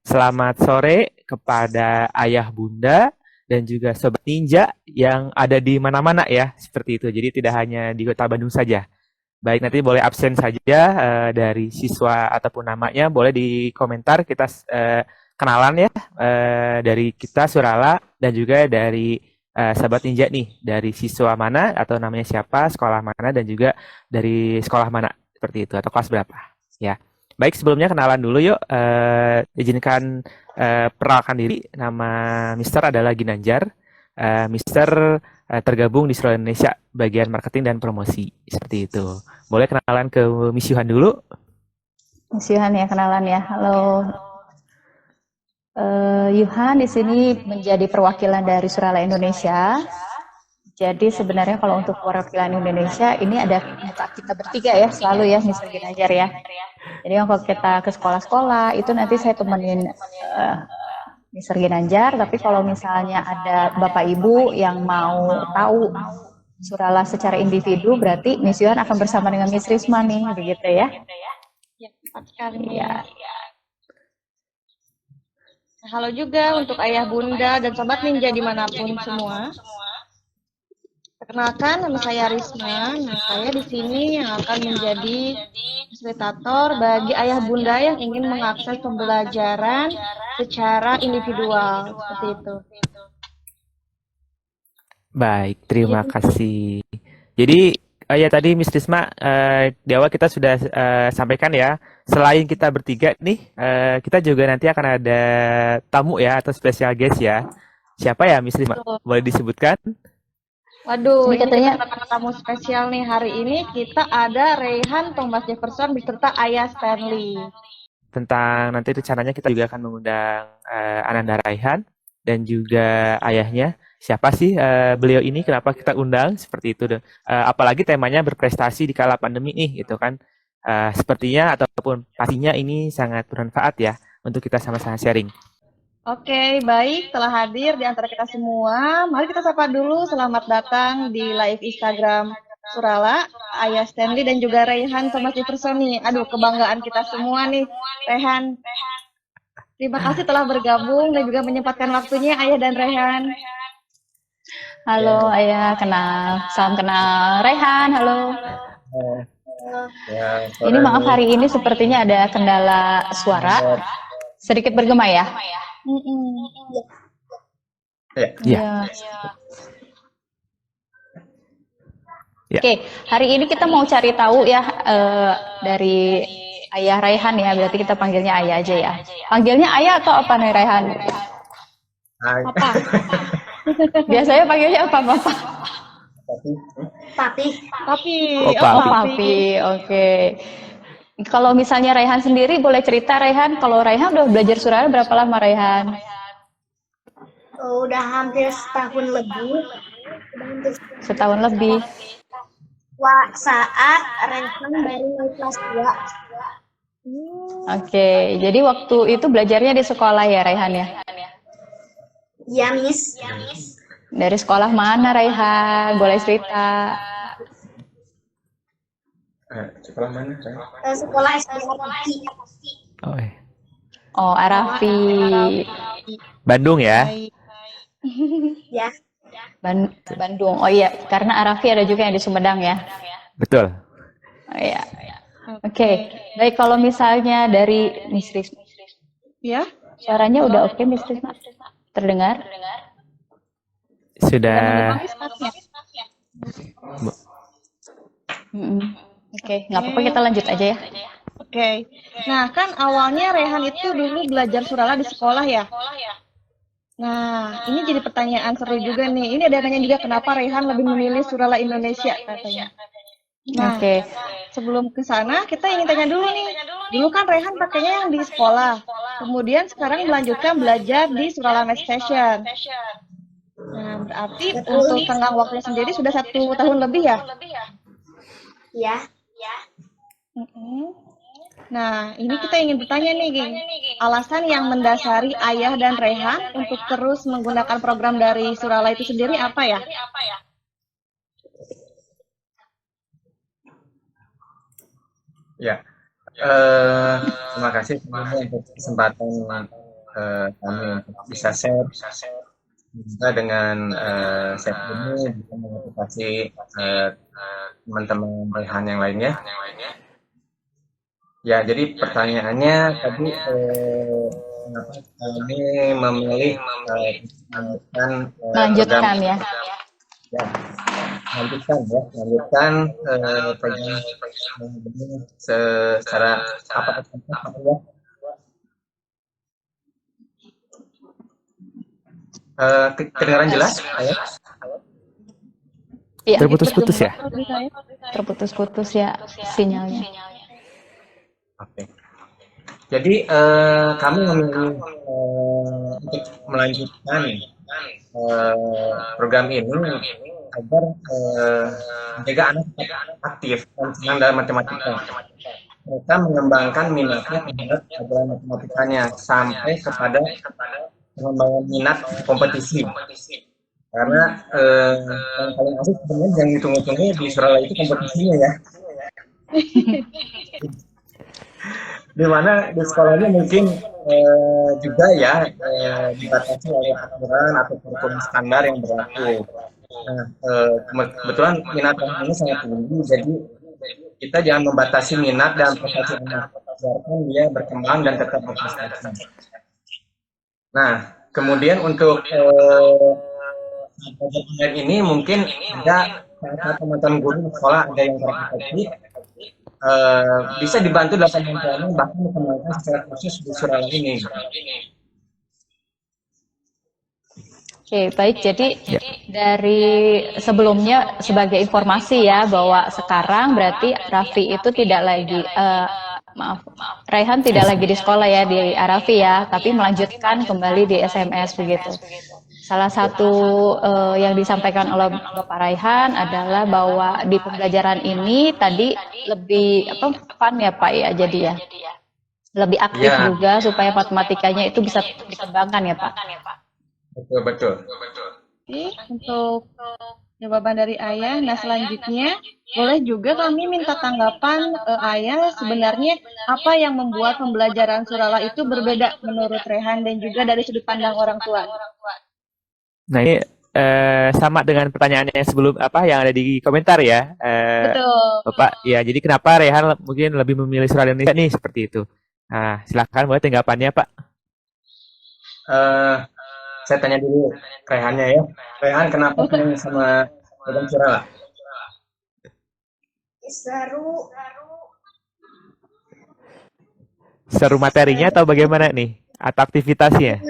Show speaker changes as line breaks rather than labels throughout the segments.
Selamat sore kepada ayah bunda dan juga sobat ninja yang ada di mana-mana ya, seperti itu. Jadi tidak hanya di Kota Bandung saja. Baik, nanti boleh absen saja dari siswa ataupun namanya, boleh di komentar kita kenalan ya dari kita Surala dan juga dari sahabat ninja nih, dari siswa mana atau namanya siapa, sekolah mana dan juga dari sekolah mana seperti itu atau kelas berapa ya. Baik, sebelumnya kenalan dulu yuk. Izinkan perkenalkan diri. Nama Mister adalah Ginanjar. Mister tergabung di seluruh Indonesia bagian marketing dan promosi seperti itu. Boleh kenalan ke Miss Yuhan dulu?
Mas Yuhan ya, kenalan ya. Halo, Yuhan di sini menjadi perwakilan dari Surala Indonesia. Jadi sebenarnya kalau untuk perwakilan Indonesia ini ada muka kita bertiga ya, selalu ya, Mr. Ginanjar ya. Jadi kalau kita ke sekolah-sekolah itu nanti saya temenin Mr. Ginanjar. Tapi kalau misalnya ada Bapak Ibu yang mau tahu Surala secara individu, berarti Miss Yuhan akan bersama dengan Miss Risma nih, begitu ya?
Ya, tepat sekali.
Ya.
Halo juga untuk ayah bunda dan sobat ninja dimanapun semua. Perkenalkan, nama saya Risma. Nah, saya di sini yang akan menjadi fasilitator bagi ayah bunda yang ingin mengakses pembelajaran secara individual, seperti itu.
Baik, terima kasih. Jadi ya tadi Miss Risma di awal kita sudah sampaikan ya, selain kita bertiga nih, kita juga nanti akan ada tamu ya atau special guest ya. Siapa ya Miss Risma? Boleh disebutkan?
Waduh,
Ini
ini
katanya
kita kedatangan tamu spesial nih. Hari ini kita ada Reyhan Thomas Jefferson beserta ayah Stanley.
Tentang nanti rencananya kita juga akan mengundang Ananda Raihan dan juga ayahnya. Siapa sih beliau ini? Kenapa kita undang seperti itu? Apalagi temanya berprestasi di kala pandemi nih, gitu kan? Sepertinya ataupun pastinya ini sangat bermanfaat ya untuk kita sama-sama sharing.
Oke, baik, telah hadir di antara kita semua. Mari kita sapa dulu. Selamat datang di live Instagram Surala, Ayah Stanley dan juga Reyhan Thomas Jefferson nih. Aduh, kebanggaan kita semua nih, Reyhan. Terima kasih telah bergabung dan juga menyempatkan waktunya Ayah dan Reyhan.
halo Ayah, salam kenal Rehan, halo. Ini maaf hari ini sepertinya ada kendala suara, sedikit bergema ya.
Ya.
Oke, hari ini kita mau cari tahu ya dari Ayah Raihan ya, berarti kita panggilnya Ayah aja ya. Panggilnya Ayah atau apa nih Raihan?
Apa?
Biasanya panggilnya apa Bapak?
Papi.
Oh,
Oh,
Papi.
Papi, oke. Kalau misalnya Raihan sendiri boleh cerita Raihan, kalau Raihan udah belajar surala berapa lama Raihan?
Udah hampir setahun lebih.
Setahun lebih.
Saat Rehan baru naik kelas 2.
Oke, jadi waktu itu belajarnya di sekolah ya Raihan ya?
Ya, Miss.
Dari sekolah mana Raihan? Boleh cerita?
Sekolah mana?
Sekolah SD Arti.
Oh,
Oh, Arafi.
Bandung ya.
Ya.
Bandung. Oh iya, karena Arafi ada juga yang di Sumedang ya.
Betul.
Oh iya. Oke, baik kalau misalnya dari Miss Risma.
Ya,
Suaranya udah oke Miss Risma? Terdengar?
Sudah.
Oke, nggak apa-apa kita lanjut aja ya.
Oke. Nah, kan awalnya Rehan itu dulu belajar surala di sekolah ya? Nah, ini jadi pertanyaan seru juga nih. Ini ada yang nanya juga kenapa Rehan lebih memilih surala Indonesia katanya. Nah,
Oke.
sebelum ke sana kita ingin tanya dulu nih. Dulu kan Rehan pakainya yang di sekolah. Kemudian sekarang melanjutkan belajar di Surala Next Station. Nah, berarti untuk tenggang waktunya sendiri sudah 1 tahun lebih ya?
Ya.
Nah, ini kita ingin bertanya nih, geng. Alasan yang mendasari Ayah dan Rehan untuk terus menggunakan program dari Surala itu sendiri apa ya?
Ya, terima kasih sebelumnya untuk kesempatan kami untuk bisa share juga dengan chef ini bisa memotivasi teman-teman Rehan yang lainnya. Ya, jadi pertanyaannya tadi kenapa kami memilih melanjutkan
Melanjutkan ya.
ya, melanjutkan program ini secara apa ya? Kedengaran jelas?
Iya,
Terputus-putus ya?
terputus-putus ya sinyalnya.
Oke. Jadi kami memilih untuk melanjutkan program ini agar menjaga anak tetap aktif dan senang dalam matematika. Mereka mengembangkan minatnya terhadap pelajaran matematikanya sampai kepada pengembangan minat kompetisi. Karena yang paling asik sebenarnya yang hitung-hitungnya di Suralaya itu kompetisinya ya. Di mana di sekolahnya mungkin juga ya dibatasi oleh aturan atau kurikulum standar yang berlaku. Nah, kebetulan minat anak ini sangat tinggi, jadi kita jangan membatasi minat dan prestasi anak, biarkan dia berkembang dan tetap berprestasi. Nah, kemudian untuk proyek ini mungkin ada teman-teman guru di sekolah ada yang terkoneksi. Bisa dibantu dalam penelitiannya bahkan dikembangkan secara khusus di Suralaya ini.
Oke, baik. Jadi dari sebelumnya sebagai informasi ya bahwa sekarang berarti Raffi itu tidak lagi Raihan tidak lagi di sekolah ya di Arafi ya, tapi melanjutkan kembali di SMS begitu. Salah satu yang disampaikan oleh Bapak Raihan adalah bahwa di pembelajaran ini tadi lebih fun ya Pak ya, jadi ya lebih aktif juga supaya matematikanya itu bisa dikembangkan ya Pak.
Betul.
Oke, untuk jawaban dari Ayah. Nah, selanjutnya boleh juga kami minta tanggapan Ayah sebenarnya apa yang membuat pembelajaran Surala itu berbeda menurut Rehan dan juga dari sudut pandang orang tua.
Nah, ini sama dengan pertanyaan yang sebelum yang ada di komentar ya.
Betul.
Bapak, ya jadi kenapa Rehan mungkin lebih memilih Suralaya Indonesia nih seperti itu. Nah, silakan boleh tanggapannya Pak.
Saya tanya dulu Rehannya ya. Rehan kenapa senang sama program Surala?
Seru materinya atau bagaimana nih? Atau aktivitasnya?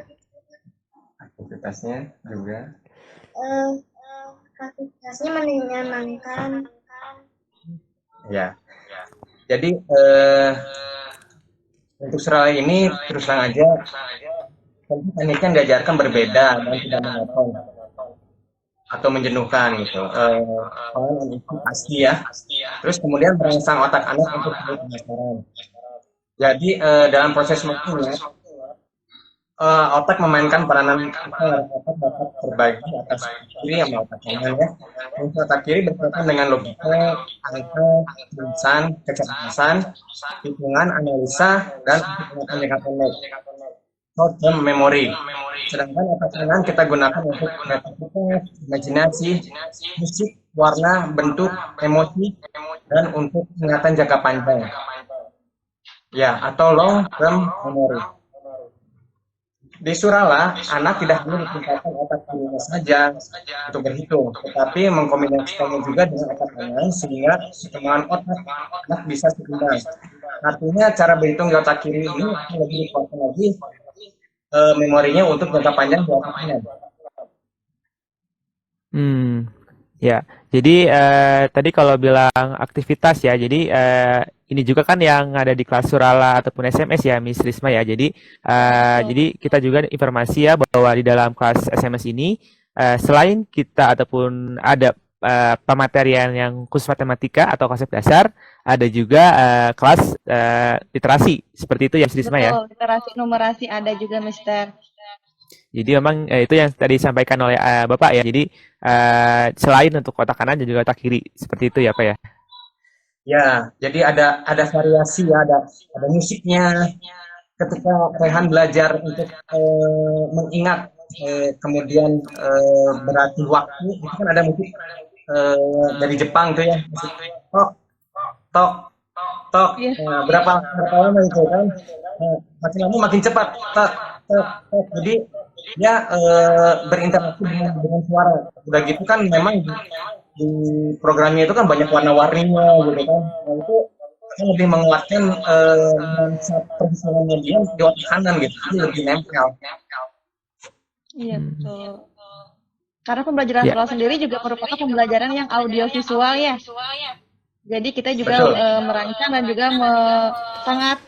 Aktivitasnya juga.
Aktivitasnya menyenangkan.
Ya. Jadi untuk Suralaya ini terus terang aja tentu tekniknya diajarkan berbeda dan tidak monoton atau menjenuhkan gitu. Itu pasti ya. Terus kemudian merangsang otak anak untuk penasaran. Jadi dalam proses waktunya otak memainkan peranan otak dapat berbagi atas kiri sama otak kanan ya. Untuk otak kiri berkaitan dengan logika, angka, tulisan, kecerdasan, hitungan, analisa, dan ingatan jangka pendek. Short term memory. Sedangkan otak kanan kita gunakan untuk kreativitas, imajinasi, musik, warna, bentuk, emosi, dan untuk ingatan jangka panjang. Ya, atau long term memory. Di Surala, anak tidak hanya ditingkatkan otak kirinya saja untuk berhitung, tetapi mengkombinasikannya juga dengan otak kanan sehingga perkembangan otak anak bisa seimbang. Artinya cara berhitung di otak kiri ini lebih dikuatkan lagi memorinya untuk jangka panjang di otak kanan.
Ya, jadi tadi kalau bilang aktivitas ya, jadi ini juga kan yang ada di kelas Surala ataupun SMS ya, Miss Risma ya. Jadi kita juga informasi ya bahwa di dalam kelas SMS ini selain kita ataupun ada pematerian yang khusus matematika atau konsep dasar, ada juga kelas literasi seperti itu ya, Miss Risma ya.
Betul, literasi numerasi ada juga, Mister.
Jadi memang itu yang tadi disampaikan oleh Bapak ya. Jadi selain untuk otak kanan dan juga otak kiri seperti itu ya Pak ya.
Ya, jadi ada variasi ya, ada musiknya, ketika Rehan belajar untuk mengingat, kemudian berarti waktu, itu kan ada musik dari Jepang tuh ya, musik tok tok tok.
Iya.
Nah, berapa lama itu kan? Makin lama makin cepat, tok tok tok. Jadi dia berinteraksi dengan suara. Udah gitu kan memang di programnya itu kan banyak warna-warninya gitu kan. Nah, itu akan lebih menguatkan nuansa persoalannya dia di otak kanan gitu. Jadi lebih nempel.
Iya,
Hmm.
betul. Karena pembelajaran
Ya.
suara sendiri juga merupakan pembelajaran yang audiovisual ya. Jadi kita juga
Betul.
merancang dan juga sangat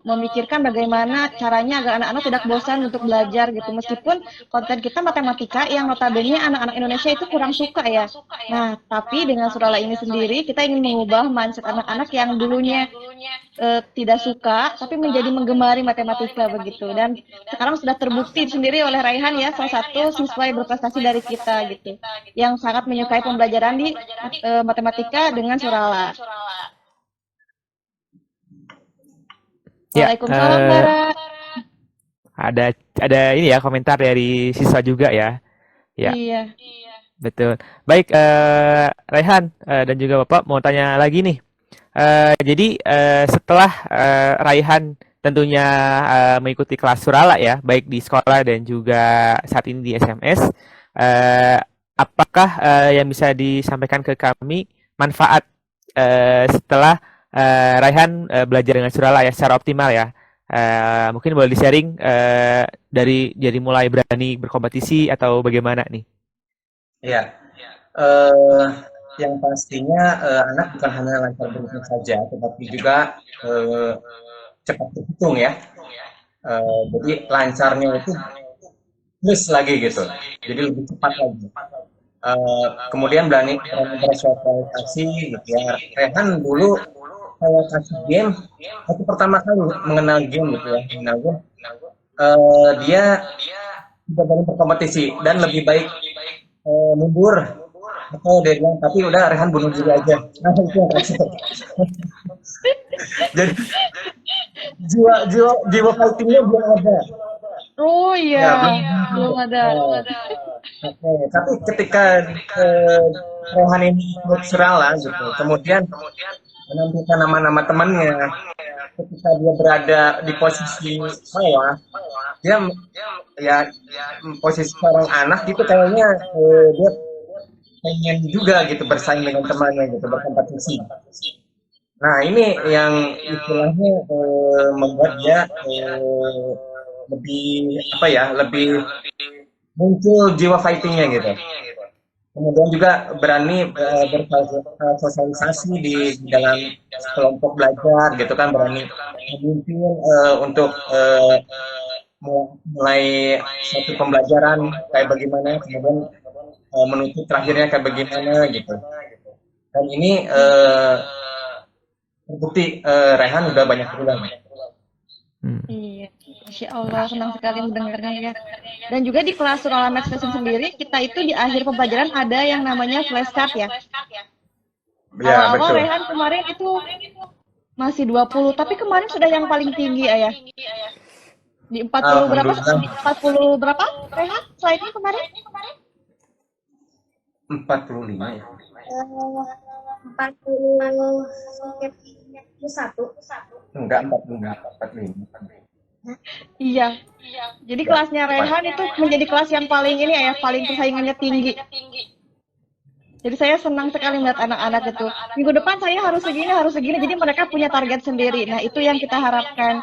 memikirkan bagaimana caranya agar anak-anak tidak bosan untuk belajar gitu. Meskipun konten kita matematika yang notabene anak-anak Indonesia itu kurang suka ya. Nah, tapi dengan Surala ini sendiri kita ingin mengubah mindset anak-anak yang dulunya tidak suka tapi menjadi menggemari matematika begitu. Dan sekarang sudah terbukti sendiri oleh Raihan ya, salah satu siswa yang berprestasi dari kita gitu, yang sangat menyukai pembelajaran di matematika dengan Surala.
Ya,
Waalaikumsalam, Bara.
ada ini ya komentar dari siswa juga ya. Ya,
Iya.
betul. Baik, Raihan dan juga Bapak mau tanya lagi nih. Jadi setelah Raihan tentunya mengikuti kelas Surala ya, baik di sekolah dan juga saat ini di SMS, apakah yang bisa disampaikan ke kami manfaat setelah Raihan belajar dengan Surala ya secara optimal ya? Mungkin boleh di-sharing dari mulai berani berkompetisi atau bagaimana nih?
Iya. Eh, yang pastinya anak bukan hanya lancar berhitung saja, tetapi juga cepat berhitung ya. Jadi lancarnya itu plus lagi gitu. Jadi lebih cepat lagi. Kemudian berani bersosialisasi gitu ya. Rehan dulu saya kasih game, waktu pertama kali mengenal game gitu ya, mengenal game, dia tidak berani berkompetisi dan lebih baik mundur atau dia bilang tapi udah Rehan bunuh diri aja. Nah itu yang kasih. Jadi jiwa fightingnya belum ada.
Oh
Ya,
iya,
belum.
belum ada.
Oke. Tapi ketika Rehan ini ikut Surala gitu, kemudian menampilkan nama-nama temannya, ketika dia berada di posisi bawah, dia ya posisi seorang anak gitu kayaknya dia pengen juga gitu bersaing dengan temannya gitu, berkompetisi. Nah ini yang istilahnya membuat dia lebih apa ya, lebih muncul jiwa fightingnya gitu. Kemudian juga berani bersosialisasi di dalam kelompok belajar gitu kan, berani memimpin untuk mulai satu pembelajaran kayak bagaimana, kemudian menutup terakhirnya kayak bagaimana gitu. Dan ini terbukti Rehan udah banyak berulang.
Iya, Masya Allah, senang sekali mendengarnya ya. Dan juga di kelas Surala Math Station sendiri, kita itu di akhir pembelajaran ada yang namanya flashcard ya.
Ya,
Awal-awal
betul.
Rehan kemarin itu masih 20, tapi kemarin sudah yang paling tinggi Ayah. Di 40 berapa?
Alhamdulillah.
Di 40 berapa? Rehan, slide-nya kemarin?
45 ya.
41.
Enggak, 45.
Iya. Jadi kelasnya Rehan itu menjadi kelas yang paling ini ya, paling persaingannya tinggi. Jadi saya senang sekali melihat anak-anak itu. Minggu depan saya harus segini. Jadi mereka punya target sendiri. Nah, itu yang kita harapkan.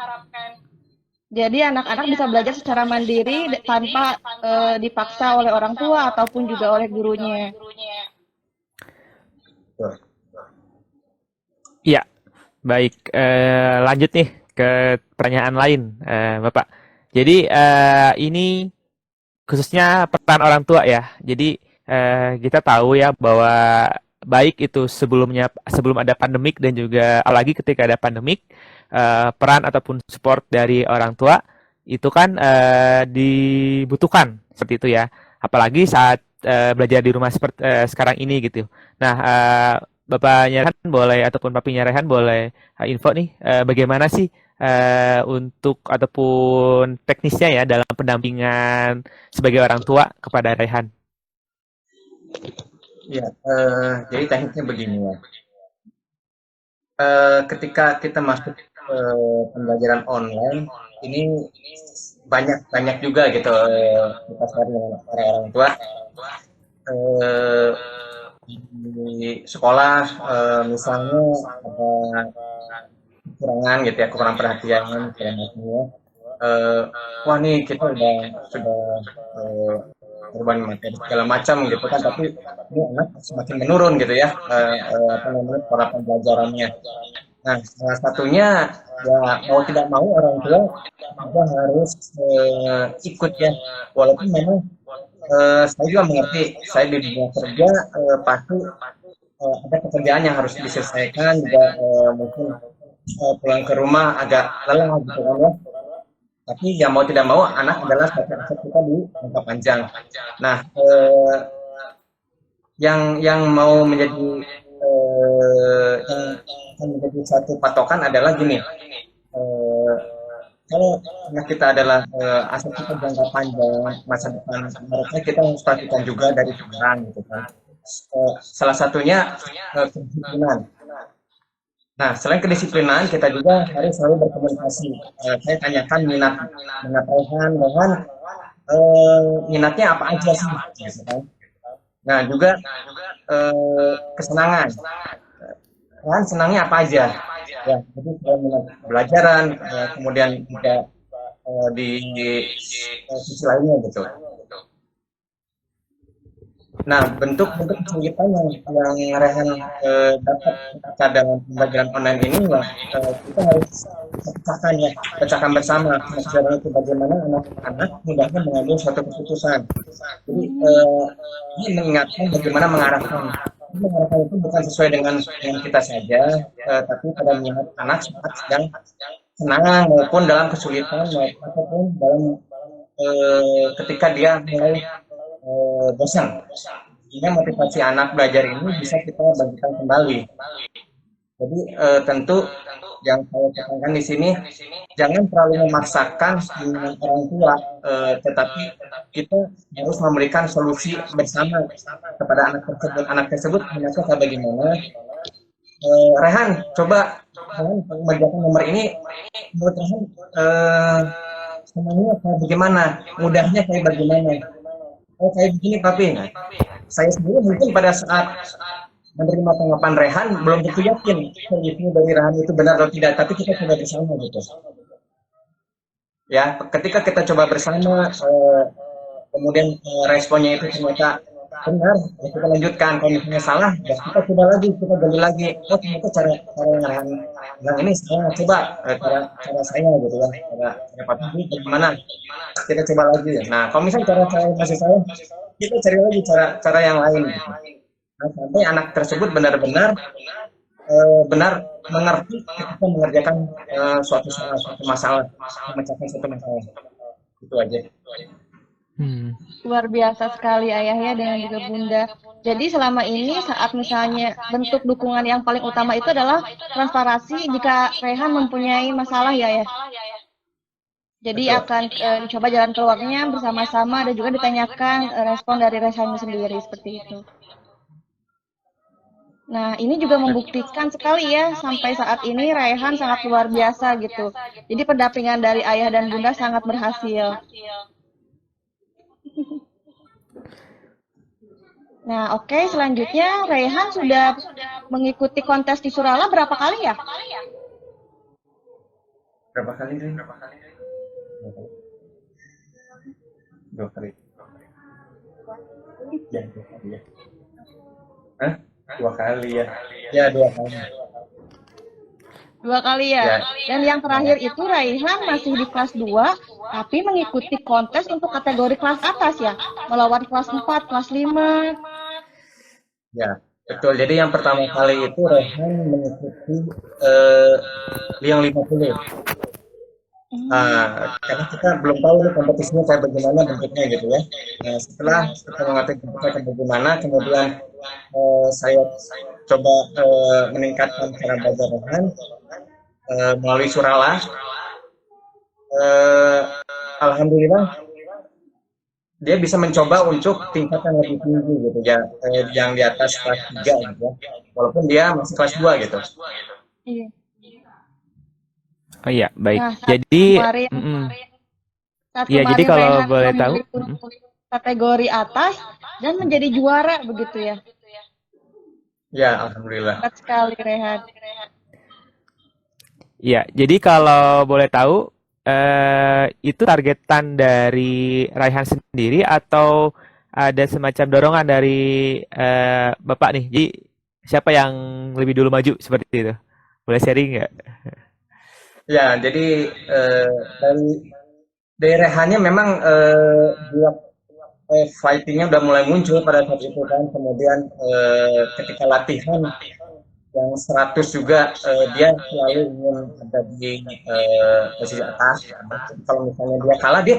Jadi anak-anak bisa belajar secara mandiri tanpa dipaksa oleh orang tua ataupun juga oleh gurunya.
Iya, baik. Lanjut nih ke pertanyaan lain, Bapak. Jadi ini khususnya peran orang tua ya. Jadi kita tahu ya bahwa baik itu sebelum ada pandemik dan juga apalagi ketika ada pandemik, peran ataupun support dari orang tua itu kan dibutuhkan seperti itu ya. Apalagi saat belajar di rumah seperti sekarang ini gitu. Nah, Bapaknya Rehan boleh ataupun papinya Rehan boleh info nih bagaimana sih untuk ataupun teknisnya ya dalam pendampingan sebagai orang tua kepada Raihan?
Ya, jadi tekniknya begini ya. Ketika kita masuk ke pembelajaran online, ini banyak juga gitu kita share dengan para orang tua. Di sekolah misalnya ada kekurangan gitu ya, kurang perhatian segala macamnya. Wah nih kita sudah korban materi segala macam gitu kan, tapi ini anak semakin menurun gitu ya, apa namanya, pola pembelajarannya. Nah, salah satunya ya mau tidak mau orang tua juga harus ikut ya, walaupun memang saya juga mengerti, saya di dunia kerja pasti ada pekerjaan yang harus diselesaikan juga, mungkin pulang ke rumah agak lelah gitu kan ya. Tapi ya mau tidak mau anak adalah satu aset kita di jangka panjang. Nah, yang mau menjadi yang akan menjadi satu patokan adalah gini. Kalau anak kita adalah aset kita jangka panjang, masa depan mereka kita harus perhatikan juga dari sekarang gitu kan. Salah satunya kedisiplinan. Nah, selain kedisiplinan, kita juga harus selalu berkomunikasi. Saya tanyakan minat Raihan dengan minatnya apa aja sih, gitu kan. Nah, juga kesenangan. Raihan senangnya apa aja? Ya, jadi selain minat belajaran, kemudian juga di sisi lainnya gitu. Nah, bentuk-bentuk kesulitan yang Raihan dapat ketika dalam pembelajaran online ini ya, kita harus pecahkan bersama. Maksudnya itu bagaimana anak-anak mudahnya mengambil suatu keputusan. Jadi ini mengingatkan bagaimana mengarahkan. Mengarahkan itu bukan sesuai dengan kita saja, tapi pada minat anak saat sedang senang maupun dalam kesulitan maupun dalam ketika dia mulai bosan. Sehingga motivasi anak belajar ini bisa kita bagikan kembali. Jadi tentu yang saya tekankan di sini, jangan terlalu memaksakan keinginan orang tua, tetapi kita harus memberikan solusi bersama kepada anak tersebut. Anak tersebut menurut saya bagaimana? Raihan, coba mengerjakan nomor ini. Menurut Raihan, senangnya kayak bagaimana? Mudahnya kayak bagaimana? Oh kayak begini tapi saya sendiri mungkin pada saat menerima tanggapan Raihan belum tentu yakin kondisi dari Raihan itu benar atau tidak, tapi kita coba bersama gitu ya. Ketika kita coba bersama kemudian responnya itu ternyata benar, ya kita lanjutkan. Kalau misalnya salah ya kita coba lagi, kita gali lagi. Oh ternyata cara yang Raihan bilang ini salah, coba cara saya gitu ya, cara Pak ini bagaimana, kita coba lagi ya. Nah kalau misalnya cara masih saya, kita cari lagi cara yang lain gitu. Nah, sampai anak tersebut benar-benar benar mengerti ketika mengerjakan suatu masalah, memecahkan suatu masalah. Itu aja.
Luar biasa sekali ayahnya dengan juga bunda. Jadi selama ini saat misalnya bentuk dukungan yang paling utama itu adalah transparansi jika Raihan mempunyai masalah ya. Jadi betul, akan dicoba jalan keluarnya bersama-sama dan juga ditanyakan respon dari Raihan sendiri seperti itu. Nah, ini juga membuktikan sekali ya, sampai saat ini Raihan sangat luar biasa gitu. Jadi pendampingan dari ayah dan bunda sangat berhasil. Nah, oke, selanjutnya Raihan sudah mengikuti kontes di Surala berapa kali ya?
Berapa kali? 2 kali. Ya, 2 kali ya. Hah? 2 kali ya. Ya, 2 kali.
2 kali ya. Dan yang terakhir itu Raihan masih di kelas 2, tapi mengikuti kontes untuk kategori kelas atas ya, melawan kelas 4, kelas 5.
Ya, betul. Jadi yang pertama kali itu Raihan mengikuti yang 50. Karena kita belum tahu nih kompetisinya kayak bagaimana bentuknya gitu ya. Nah, setelah kita mengerti kayak bagaimana, kemudian saya coba meningkatkan cara belajar Raihan. melalui Surala. Eh, Alhamdulillah dia bisa mencoba untuk tingkat yang lebih tinggi gitu ya, yang di atas kelas 3 gitu ya. Walaupun dia masih kelas 2 gitu.
Iya.
Oh iya, baik.
Nah,
Jadi,
kemarin saat
ya jadi
kemarin
kalau
Rehan
boleh tahu,
memilih untuk kategori atas dan menjadi juara begitu ya.
Ya, alhamdulillah.
Hebat sekali Rehan.
ya, jadi kalau boleh tahu, itu targetan dari Raihan sendiri atau ada semacam dorongan dari Bapak nih? Jadi siapa yang lebih dulu maju seperti itu? Boleh sharing nggak?
Ya, jadi dari daerahnya memang dia fightingnya udah mulai muncul pada saat itu kan. Kemudian ketika latihan yang 100 juga dia selalu ingin ada di posisi atas. Jadi kalau misalnya dia kalah, dia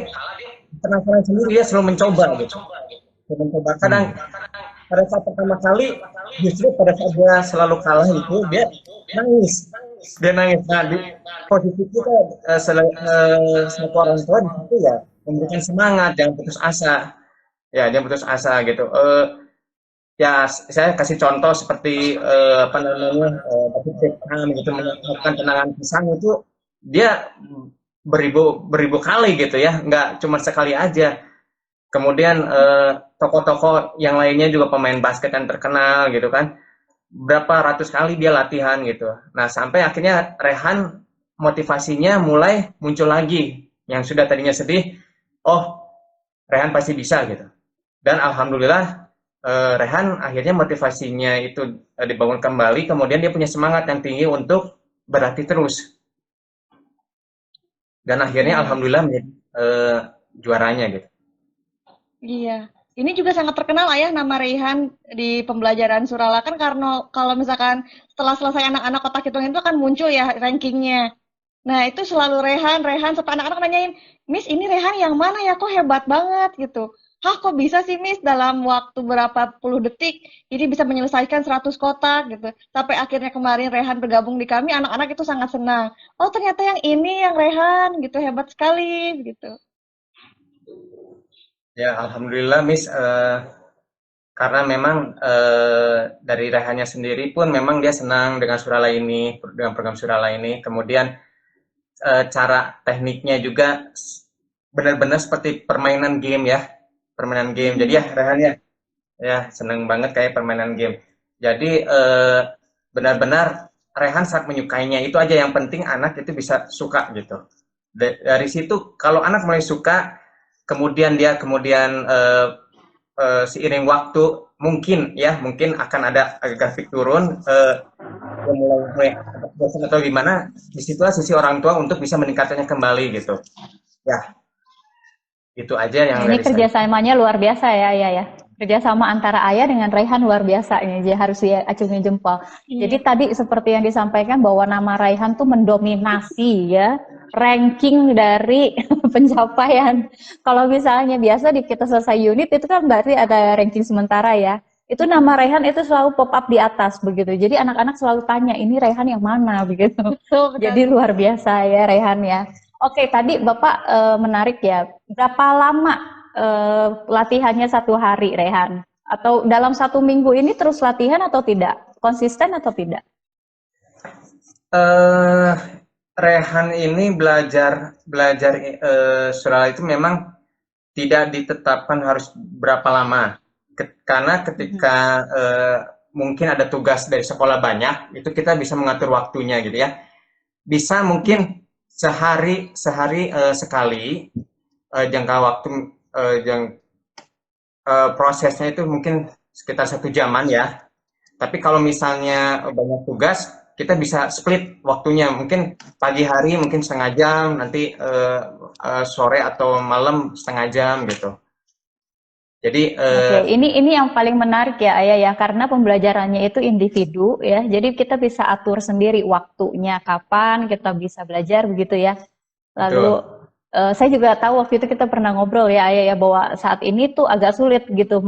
penasaran sendiri, dia selalu mencoba gitu. Dia mencoba kadang
Hmm.
pada saat pertama kali, justru pada saat dia selalu kalah itu dia nangis. Dia nangis. Nah, di posisi kita satu orang tua di situ ya memberikan semangat, jangan putus asa. Ya, jangan putus asa gitu. Ya, saya kasih contoh seperti apa namanya David Beckham gitu melakukan tendangan pisang itu dia beribu kali gitu ya, nggak cuma sekali aja. Kemudian tokoh-tokoh yang lainnya juga pemain basket yang terkenal gitu kan, berapa ratus kali dia latihan gitu. Nah sampai akhirnya Rehan motivasinya mulai muncul lagi, yang sudah tadinya sedih, oh Rehan pasti bisa gitu. Dan alhamdulillah Rehan akhirnya motivasinya itu dibangun kembali, kemudian dia punya semangat yang tinggi untuk berlatih terus. Dan akhirnya
Iya.
alhamdulillah menjadi juaranya gitu.
Iya. Ini juga sangat terkenal ayah nama Rehan di pembelajaran Surala kan karena kalau misalkan setelah selesai anak-anak kotak hitung itu akan muncul ya rankingnya. Nah itu selalu Rehan, Rehan sampai anak-anak nanyain, Miss ini Rehan yang mana ya kok hebat banget gitu. Hah kok bisa sih Miss dalam waktu berapa puluh detik ini bisa menyelesaikan 100 kotak gitu. Sampai akhirnya kemarin Rehan bergabung di kami, anak-anak itu sangat senang. Oh ternyata yang ini yang Rehan gitu hebat sekali gitu.
Ya alhamdulillah Miss, karena memang dari Rehannya sendiri pun memang dia senang dengan Surala ini, dengan program Surala ini. Kemudian cara tekniknya juga benar-benar seperti permainan game ya, permainan game. Jadi ya Rehan ya senang banget kayak permainan game. Jadi benar-benar Rehan sangat menyukainya. Itu aja yang penting anak itu bisa suka gitu. Dari situ kalau anak mulai suka, kemudian dia seiring waktu mungkin akan ada grafik turun, mulai bosan atau gimana, disitulah sisi orang tua untuk bisa meningkatkannya kembali gitu ya. Itu aja yang
Nah, ini
dari saya.
kerjasamanya luar biasa ya, Ayah ya. Kerjasama antara Ayah dengan Raihan luar biasa ini, jadi harus diacungi jempol. Jadi
Iya.
tadi seperti yang disampaikan bahwa nama Raihan tuh mendominasi ya ranking dari pencapaian. Kalau misalnya biasa di kita selesai unit itu kan berarti ada ranking sementara ya. Itu nama Raihan itu selalu pop up di atas begitu. Jadi anak-anak selalu tanya ini Raihan yang mana begitu.
Betul, betul.
Jadi luar biasa ya Raihan ya. Oke, tadi Bapak menarik ya. Berapa lama latihannya satu hari, Rehan? Atau dalam satu minggu ini terus latihan atau tidak? Konsisten atau tidak?
eh Rehan ini belajar belajar surala itu memang tidak ditetapkan harus berapa lama. Karena ketika mungkin ada tugas dari sekolah banyak, itu kita bisa mengatur waktunya gitu ya. Bisa mungkin sehari sekali, jangka waktu prosesnya itu mungkin sekitar 1 jaman ya. Tapi kalau misalnya banyak tugas, kita bisa split waktunya. Mungkin pagi hari mungkin setengah jam, nanti sore atau malam setengah jam gitu. Jadi
Oke, ini yang paling menarik ya Ayah ya, karena pembelajarannya itu individu ya. Jadi kita bisa atur sendiri waktunya kapan kita bisa belajar begitu ya. Lalu
betul.
saya juga tahu waktu itu kita pernah ngobrol ya Ayah ya bahwa saat ini tuh agak sulit gitu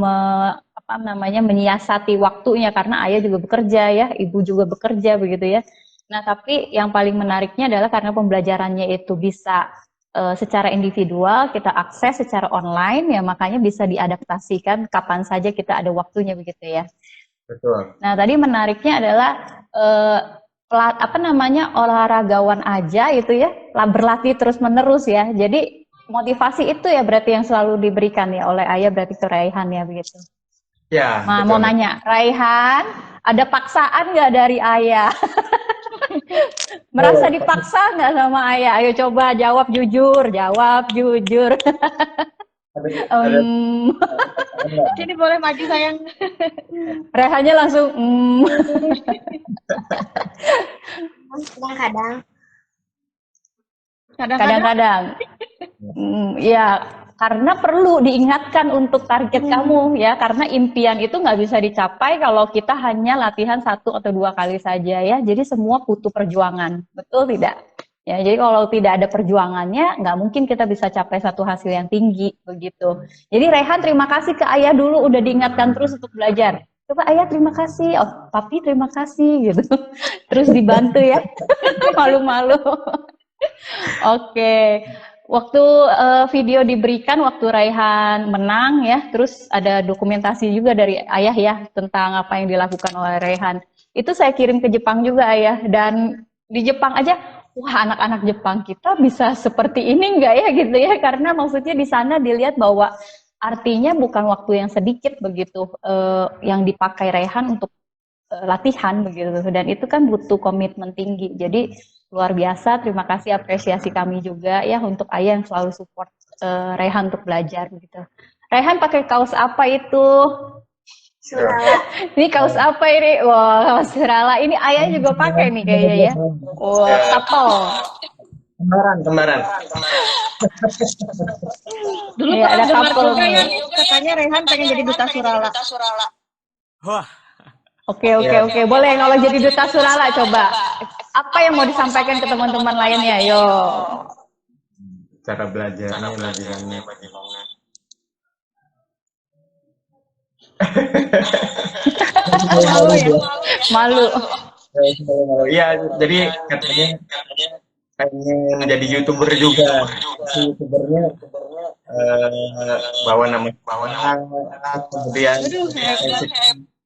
menyiasati waktunya karena Ayah juga bekerja ya, ibu juga bekerja begitu ya. Nah, tapi yang paling menariknya adalah karena pembelajarannya itu bisa secara individual, kita akses secara online, ya makanya bisa diadaptasikan kapan saja kita ada waktunya begitu ya.
Betul.
Nah, tadi menariknya adalah olahragawan aja itu ya, berlatih terus-menerus ya. Jadi motivasi itu ya berarti yang selalu diberikan ya oleh ayah, berarti ke Raihan ya begitu.
Ya,
Mau
betul.
nanya, Raihan, ada paksaan nggak dari ayah? Merasa dipaksa nggak sama ayah? Ayo coba jawab jujur, jawab jujur.
Ada,
Sini boleh maju sayang.
Raihannya langsung
Kadang-kadang.
kadang-kadang. Ya, karena perlu diingatkan untuk target kamu ya, karena impian itu nggak bisa dicapai kalau kita hanya latihan 1 atau 2 kali saja ya. Jadi semua butuh perjuangan, betul tidak? Ya, jadi kalau tidak ada perjuangannya, nggak mungkin kita bisa capai satu hasil yang tinggi begitu. Jadi Raihan terima kasih ke ayah dulu, udah diingatkan terus untuk belajar. Coba ayah terima kasih, oh papi terima kasih gitu. Terus dibantu ya, malu-malu. Oke. Waktu video diberikan waktu Raihan menang ya, terus ada dokumentasi juga dari ayah ya tentang apa yang dilakukan oleh Raihan. Itu saya kirim ke Jepang juga ayah, dan di Jepang aja, wah anak-anak Jepang kita bisa seperti ini enggak ya gitu ya, karena maksudnya di sana dilihat bahwa artinya bukan waktu yang sedikit begitu yang dipakai Raihan untuk latihan begitu, dan itu kan butuh komitmen tinggi. Jadi luar biasa, terima kasih, apresiasi kami juga ya untuk ayah yang selalu support Raihan untuk belajar begitu. Raihan pakai kaos apa itu?
Surala.
Ini kaos apa ini? Wah, kaos Surala. Ini ayah juga pakai nih kayaknya ya. Wah, couple.
Kembaran.
Dulu
Iya, ada
dengar
couple
juga ya,
nih.
katanya Raihan pengen jadi duta Surala.
Wah,
Oke. Boleh kalau jadi duta Surala coba. Apa yang mau disampaikan ke teman-teman lainnya? Yo.
Cara belajarnya bagaimana?
Malu ya.
Malu.
Iya, jadi katanya pengen jadi YouTuber juga. Si YouTubernya bawa nama sekolah, kemudian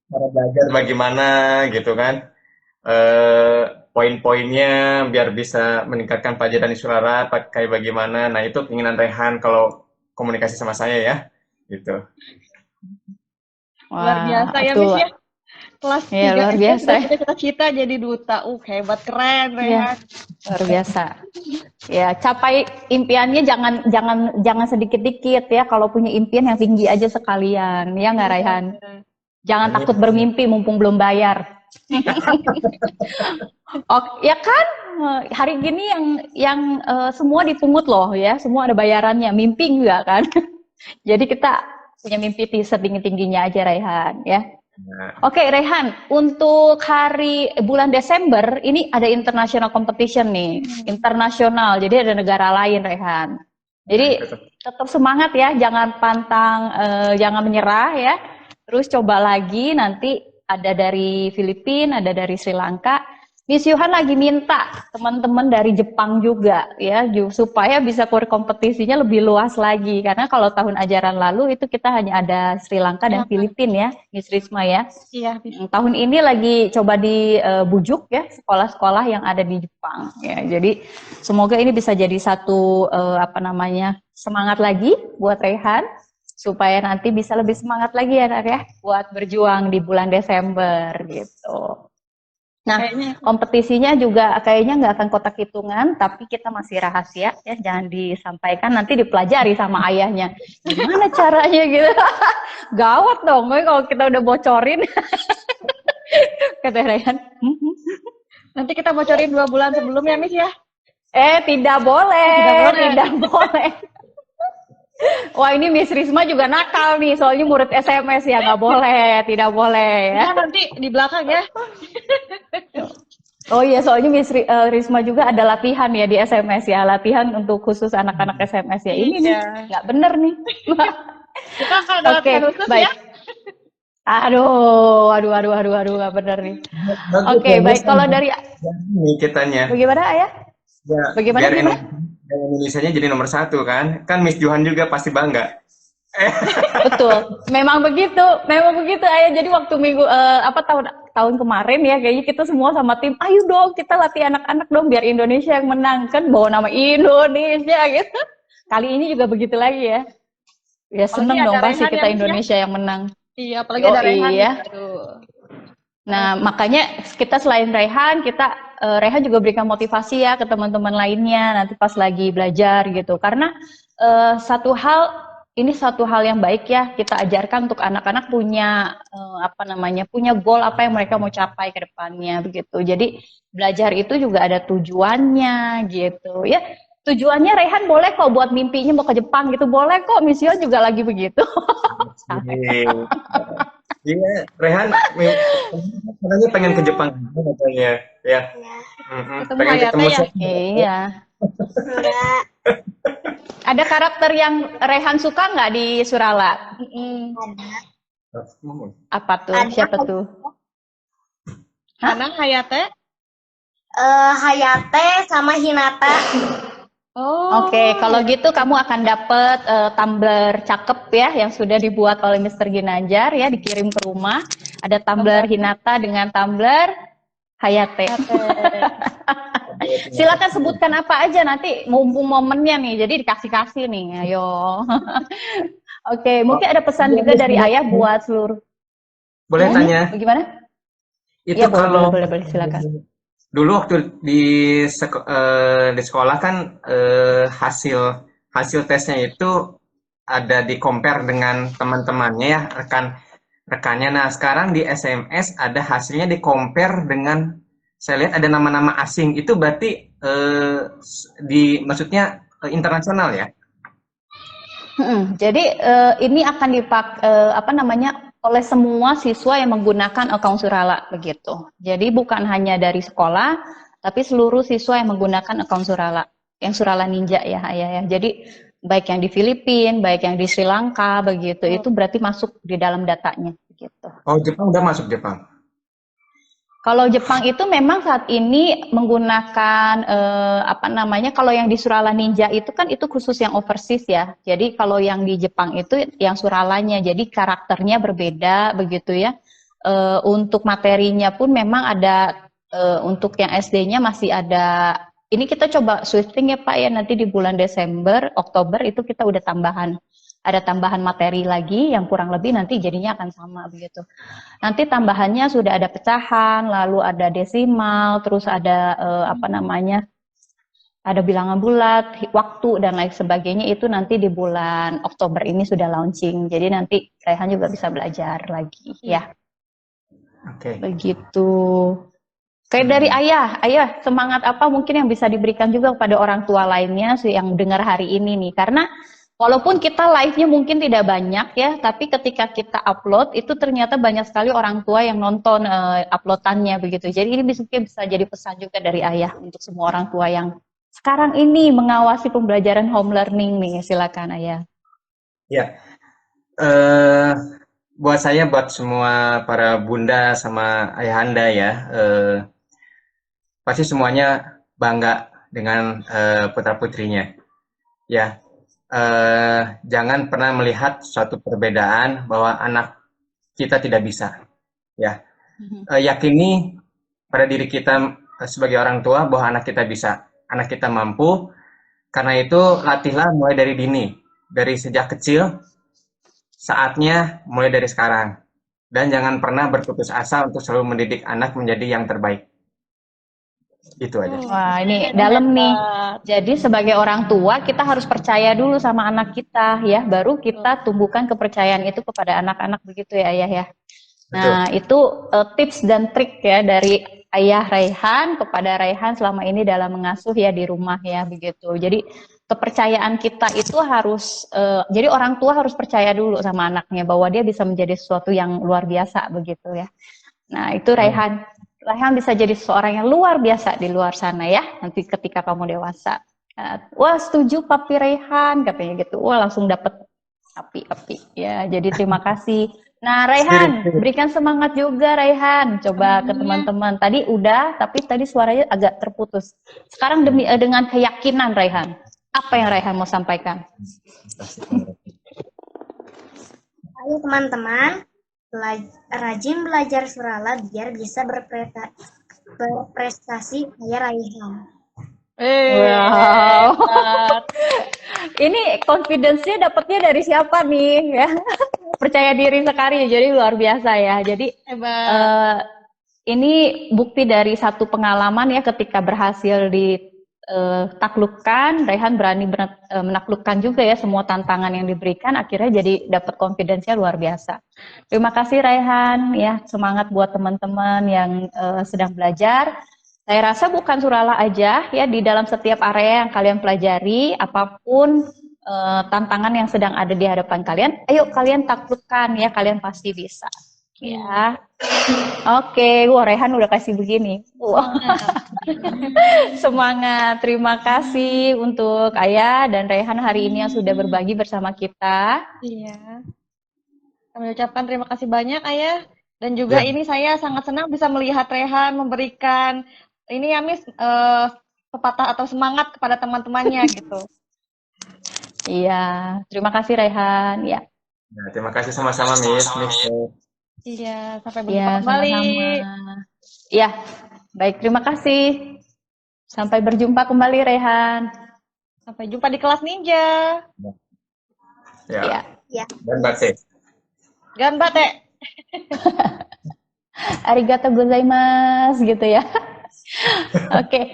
cara belajar bagaimana gitu kan. Poin-poinnya biar bisa meningkatkan pelajaran di Surara pakai bagaimana. Nah, itu keinginan Rehan kalau komunikasi sama saya ya, gitu.
Luar biasa ya,
betul.
Miss ya. Kelas 3
Iya, luar
SD
biasa.
sudah cita-cita jadi duta. Hebat, keren Rehan.
Luar biasa. Ya, capai impiannya jangan sedikit-dikit ya. Kalau punya impian yang tinggi aja sekalian, ya nggak Raihan? Jangan takut bermimpi mumpung belum bayar. Ya kan, hari gini yang semua dipungut loh ya, semua ada bayarannya, mimpi enggak kan? Jadi kita punya mimpi setinggi-tingginya aja Raihan ya. Oke, Raihan, untuk bulan Desember ini ada international competition nih, internasional. Jadi ada negara lain, Raihan. Jadi tetap semangat ya, jangan pantang, jangan menyerah ya. Terus coba lagi, nanti ada dari Filipina, ada dari Sri Lanka. Miss Yuhan lagi minta teman-teman dari Jepang juga ya, supaya bisa kompetisinya lebih luas lagi. Karena kalau tahun ajaran lalu itu kita hanya ada Sri Lanka dan Filipina ya, Miss Risma ya. Iya. Tahun ini lagi coba dibujuk ya sekolah-sekolah yang ada di Jepang ya. Jadi semoga ini bisa jadi satu semangat lagi buat Raihan, supaya nanti bisa lebih semangat lagi ya Nak ya buat berjuang di bulan Desember gitu. Nah, kompetisinya juga kayaknya nggak akan kotak hitungan, tapi kita masih rahasia ya, jangan disampaikan, nanti dipelajari sama ayahnya. Gimana caranya gitu? Gawat dong, kalau kita udah bocorin. Kata Raihan.
Nanti kita bocorin 2 bulan sebelumnya, Miss ya?
Tidak boleh. Wah, ini Miss Risma juga nakal nih, soalnya murid SMS ya, nggak boleh, tidak boleh ya.
Nanti di belakang ya.
Oh iya, soalnya Miss Risma juga ada latihan ya di SMS ya, latihan untuk khusus anak-anak SMS ya. Ini nih, nggak bener nih.
Kita akan ada latihan khusus
baik.
ya.
Aduh, nggak bener nih. Oke, baik, kalau dari
ini kitanya.
Bagaimana Ayah?
Ya,
Bagaimana
biar
gimana?
Indonesianya jadi nomor satu kan. Kan Miss Johan juga pasti bangga.
Betul, memang begitu Ayah. Jadi waktu minggu tahun kemarin ya, kayaknya kita semua sama tim, ayo dong kita latih anak-anak dong biar Indonesia yang menang kan, bawa nama Indonesia gitu. Kali ini juga begitu lagi ya. Ya
Apalagi
seneng
ada
dong pasti
Rehan
kita
ya, Miss ya.
Indonesia yang menang.
Iya, apalagi ada
Oh
Rehan.
iya.
Aduh.
Nah, makanya kita selain Rehan, Rehan juga berikan motivasi ya ke teman-teman lainnya nanti pas lagi belajar gitu. Karena ini satu hal yang baik ya, kita ajarkan untuk anak-anak punya punya goal apa yang mereka mau capai ke depannya begitu. Jadi belajar itu juga ada tujuannya gitu ya. Tujuannya Rehan boleh kok buat mimpinya mau ke Jepang gitu, boleh kok. Mission juga lagi begitu.
Iya, Rehan katanya pengen ke Jepang katanya, ya.
Ketemu
Pengen
Hayate
ketemu
ya.
siapa?
Iya.
Enggak.
Ada karakter yang Rehan suka nggak di Surala? Apa tuh?
Ada.
Siapa tuh?
Karena Hayate.
Hayate sama Hinata.
Oh.
Oke, kalau gitu kamu akan dapet tumbler cakep ya yang sudah dibuat oleh Mr. Ginanjar ya, dikirim ke rumah. Ada tumbler Hinata dengan tumbler Hayate. Silakan sebutkan apa aja nanti mumpung momennya nih. Jadi dikasih-kasih nih. Ayo. Oke, mungkin ada pesan juga dari Ayah buat seluruh.
Boleh tanya?
Bagaimana?
Itu
Iya,
kalau
boleh, silakan.
dulu waktu di sekolah kan hasil tesnya itu ada di compare dengan teman-temannya ya, rekannya. Nah, sekarang di SMS ada hasilnya di compare dengan, saya lihat ada nama-nama asing. Itu berarti maksudnya internasional ya?
Jadi ini akan oleh semua siswa yang menggunakan akun Surala begitu. Jadi bukan hanya dari sekolah, tapi seluruh siswa yang menggunakan akun Surala, yang Surala Ninja ya Ayah ya. Jadi baik yang di Filipina, baik yang di Sri Lanka begitu, itu berarti masuk di dalam datanya begitu.
Oh, Jepang udah masuk Jepang.
Kalau Jepang itu memang saat ini menggunakan kalau yang di Surala Ninja itu kan itu khusus yang overseas ya. Jadi kalau yang di Jepang itu yang Suralanya, jadi karakternya berbeda begitu ya. Untuk materinya pun memang ada untuk yang SD-nya masih ada. Ini kita coba switching ya Pak ya, nanti di bulan Desember, Oktober itu kita udah ada tambahan materi lagi yang kurang lebih nanti jadinya akan sama begitu. Nanti tambahannya sudah ada pecahan, lalu ada desimal, terus ada ada bilangan bulat, waktu dan lain sebagainya itu nanti di bulan Oktober ini sudah launching. Jadi nanti Rehan juga bisa belajar lagi ya.
Oke.
Begitu. Kayak dari Ayah semangat apa mungkin yang bisa diberikan juga kepada orang tua lainnya yang dengar hari ini nih, karena walaupun kita live-nya mungkin tidak banyak ya, tapi ketika kita upload itu ternyata banyak sekali orang tua yang nonton uploadannya begitu. Jadi ini bisa jadi pesan juga dari Ayah untuk semua orang tua yang sekarang ini mengawasi pembelajaran home learning nih. Silakan Ayah.
Ya, buat semua para bunda sama ayahanda ya, pasti semuanya bangga dengan putra-putrinya. Ya, jangan pernah melihat suatu perbedaan bahwa anak kita tidak bisa. Ya, yakini pada diri kita sebagai orang tua bahwa anak kita bisa, anak kita mampu. Karena itu latihlah mulai dari dini, dari sejak kecil. Saatnya mulai dari sekarang. Dan jangan pernah berputus asa untuk selalu mendidik anak menjadi yang terbaik. Itu aja.
Wah, ini dalam nih. Jadi sebagai orang tua kita harus percaya dulu sama anak kita ya, baru kita tumbuhkan kepercayaan itu kepada anak-anak begitu ya Ayah ya. Nah, itu tips dan trik ya dari Ayah Raihan kepada Raihan selama ini dalam mengasuh ya di rumah ya begitu. Jadi kepercayaan kita itu harus jadi orang tua harus percaya dulu sama anaknya bahwa dia bisa menjadi sesuatu yang luar biasa begitu ya. Nah, itu Raihan bisa jadi seorang yang luar biasa di luar sana ya, nanti ketika kamu dewasa. Wah, setuju Papi Raihan, katanya gitu. Wah, langsung dapet api-api ya. Jadi terima kasih Nah, Raihan, berikan semangat juga, Raihan. Coba ke teman-teman. Tadi udah, tapi tadi suaranya agak terputus. Sekarang dengan keyakinan, Raihan. Apa yang Raihan mau sampaikan?
Ayo teman-teman, rajin belajar surala biar bisa berprestasi kayak Raihan.
Wow. Ini confidence-nya dapatnya dari siapa nih? Ya, percaya diri sekali, jadi luar biasa ya. Jadi ini bukti dari satu pengalaman ya, ketika berhasil ditaklukkan, Raihan berani menaklukkan juga ya semua tantangan yang diberikan, akhirnya jadi dapat confidence-nya luar biasa. Terima kasih Raihan ya, semangat buat teman-teman yang sedang belajar. Saya rasa bukan surala aja ya, di dalam setiap area yang kalian pelajari, apapun tantangan yang sedang ada di hadapan kalian, ayo kalian taklukkan ya, kalian pasti bisa. Ya. Oke, wah Rehan udah kasih begini. Wah. Semangat. Terima kasih untuk Ayah dan Rehan hari ini yang sudah berbagi bersama kita.
Iya. Kami ucapkan terima kasih banyak Ayah. Dan juga ini saya sangat senang bisa melihat Rehan memberikan ini ya Miss pepatah atau semangat kepada teman-temannya gitu.
Iya, terima kasih Rehan. Ya.
Nah, terima kasih sama-sama Miss.
Iya, sampai berjumpa kembali.
Sama-sama. Iya, baik, terima kasih. Sampai berjumpa kembali Rehan.
Sampai jumpa di kelas ninja.
Ya. Ganbate.
Ganbate.
Arigato gozaimasu gitu ya. Oke.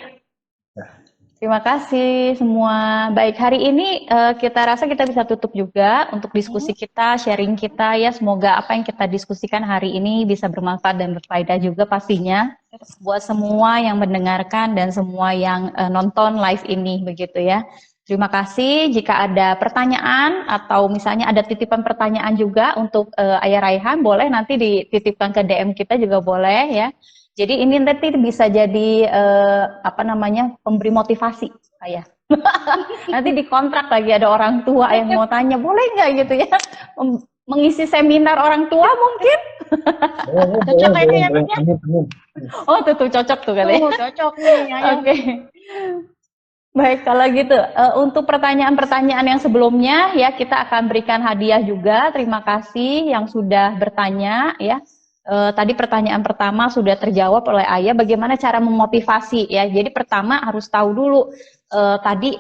Terima kasih semua. Baik, hari ini kita rasa kita bisa tutup juga untuk diskusi kita, sharing kita ya. Semoga apa yang kita diskusikan hari ini bisa bermanfaat dan berfaedah juga pastinya buat semua yang mendengarkan dan semua yang nonton live ini begitu ya. Terima kasih. Jika ada pertanyaan atau misalnya ada titipan pertanyaan juga untuk Ayah Raihan, boleh nanti dititipkan ke DM kita juga boleh ya. Jadi ini nanti bisa jadi pemberi motivasi Ayah. Nanti dikontrak lagi ada orang tua yang mau tanya, boleh nggak gitu ya? Mengisi seminar orang tua mungkin?
Cocok kayaknya ya.
Oh tuh cocok tuh kali.
Cocok nih.
Oke. Baik, kalau gitu untuk pertanyaan-pertanyaan yang sebelumnya ya kita akan berikan hadiah juga. Terima kasih yang sudah bertanya ya. Tadi pertanyaan pertama sudah terjawab oleh Ayah, bagaimana cara memotivasi ya. Jadi pertama harus tahu dulu tadi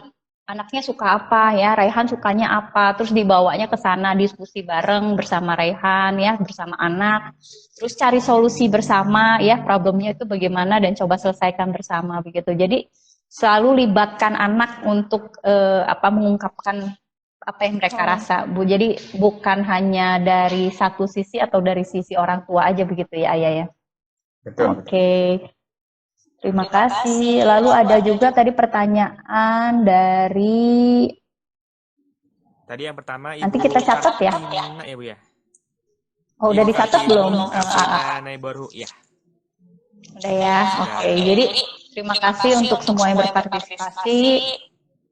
anaknya suka apa ya, Raihan sukanya apa, terus dibawanya ke sana diskusi bareng bersama Raihan ya, bersama anak. Terus cari solusi bersama ya, problemnya itu bagaimana dan coba selesaikan bersama begitu. Jadi selalu libatkan anak untuk mengungkapkan apa yang mereka rasa, Bu. Jadi bukan hanya dari satu sisi atau dari sisi orang tua aja begitu ya, Ayah ya.
Betul.
Oke. Terima kasih. Lalu ada juga tadi pertanyaan dari
Tadi yang pertama
nanti kita catat ya.
Ya, Bu ya.
Oh, udah dicatat belum?
Naiborhu ya.
Udah ya. Oke. Jadi terima kasih untuk semua yang berpartisipasi.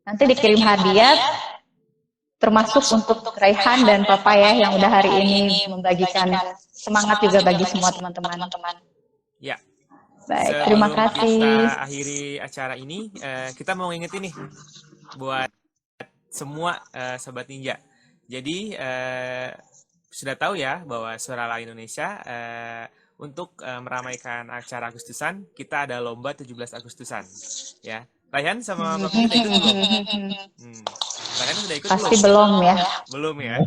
Nanti dikirim hadiah termasuk untuk Raihan dan Papa ya yang udah hari ini membagikan semangat juga bagi semua teman-teman.
Ya.
Baik, terima kasih.
Kita akhiri acara ini, kita mau ngingetin nih buat semua Sobat Ninja. Jadi sudah tahu ya bahwa Surala Indonesia untuk meramaikan acara Agustusan, kita ada lomba 17 Agustusan. Ya, Raihan sama Bapak udah ikut belum? Raihan sudah ikut
Pasti belum ya.
Belum ya.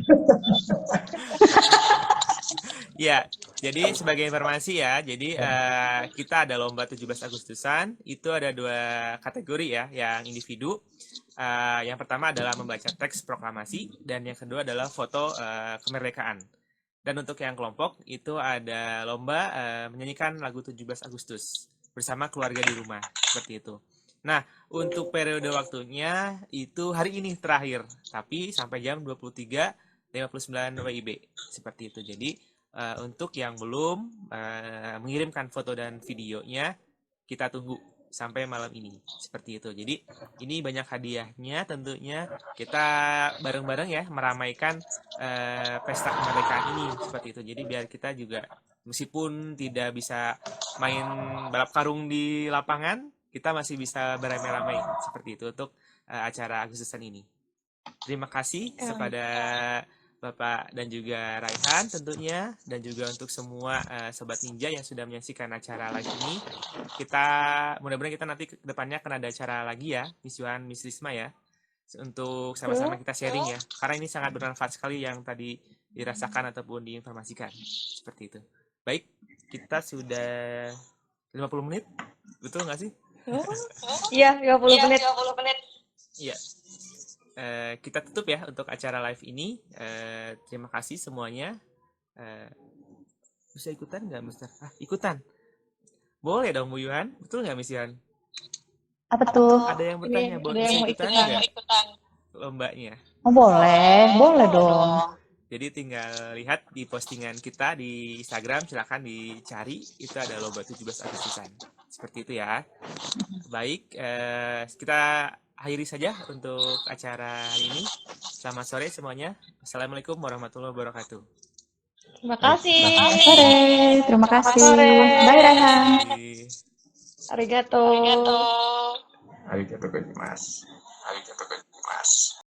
Ya, jadi sebagai informasi ya, jadi kita ada lomba 17 Agustusan, itu ada 2 kategori ya, yang individu. Yang pertama adalah membaca teks proklamasi, dan yang kedua adalah foto kemerdekaan. Dan untuk yang kelompok, itu ada lomba menyanyikan lagu 17 Agustus bersama keluarga di rumah, seperti itu. Nah, untuk periode waktunya itu hari ini terakhir, tapi sampai jam 23.59 WIB, seperti itu. Jadi, untuk yang belum mengirimkan foto dan videonya, kita tunggu sampai malam ini. Seperti itu. Jadi ini banyak hadiahnya tentunya. Kita bareng-bareng ya meramaikan pesta kemerdekaan ini. Seperti itu. Jadi biar kita juga meskipun tidak bisa main balap karung di lapangan, kita masih bisa beramai-ramai seperti itu untuk acara Agustusan ini. Terima kasih kepada Bapak dan juga Raihan tentunya, dan juga untuk semua Sobat Ninja yang sudah menyaksikan acara live ini. Kita mudah-mudahan kita nanti ke depannya akan ada acara lagi ya, Miss Yuhan, Miss Risma ya, untuk sama-sama kita sharing ya. Karena ini sangat bermanfaat sekali yang tadi dirasakan ataupun diinformasikan. Seperti itu. Baik, kita sudah 50 menit, betul nggak sih?
Iya, 50 menit.
Iya. Kita tutup ya untuk acara live ini. Terima kasih semuanya. Bisa ikutan nggak, Mister? Ikutan. Boleh dong, Bu Yuhan. Betul nggak, Miss Yuhan?
Apa tuh?
Ada yang bertanya,
Ada
boleh
yang mau
ikutan
ikutan.
nggak lombanya?
Oh, boleh dong.
Jadi tinggal lihat di postingan kita di Instagram, silakan dicari. Itu ada lomba 17 Agustusan. Seperti itu ya. Baik, kita akhiri saja untuk acara hari ini. Selamat sore semuanya. Assalamualaikum warahmatullahi wabarakatuh.
Terima kasih.
Selamat sore. Terima kasih.
sore.
Bye, Raihan.
Arigato.
Arigatou gozaimasu.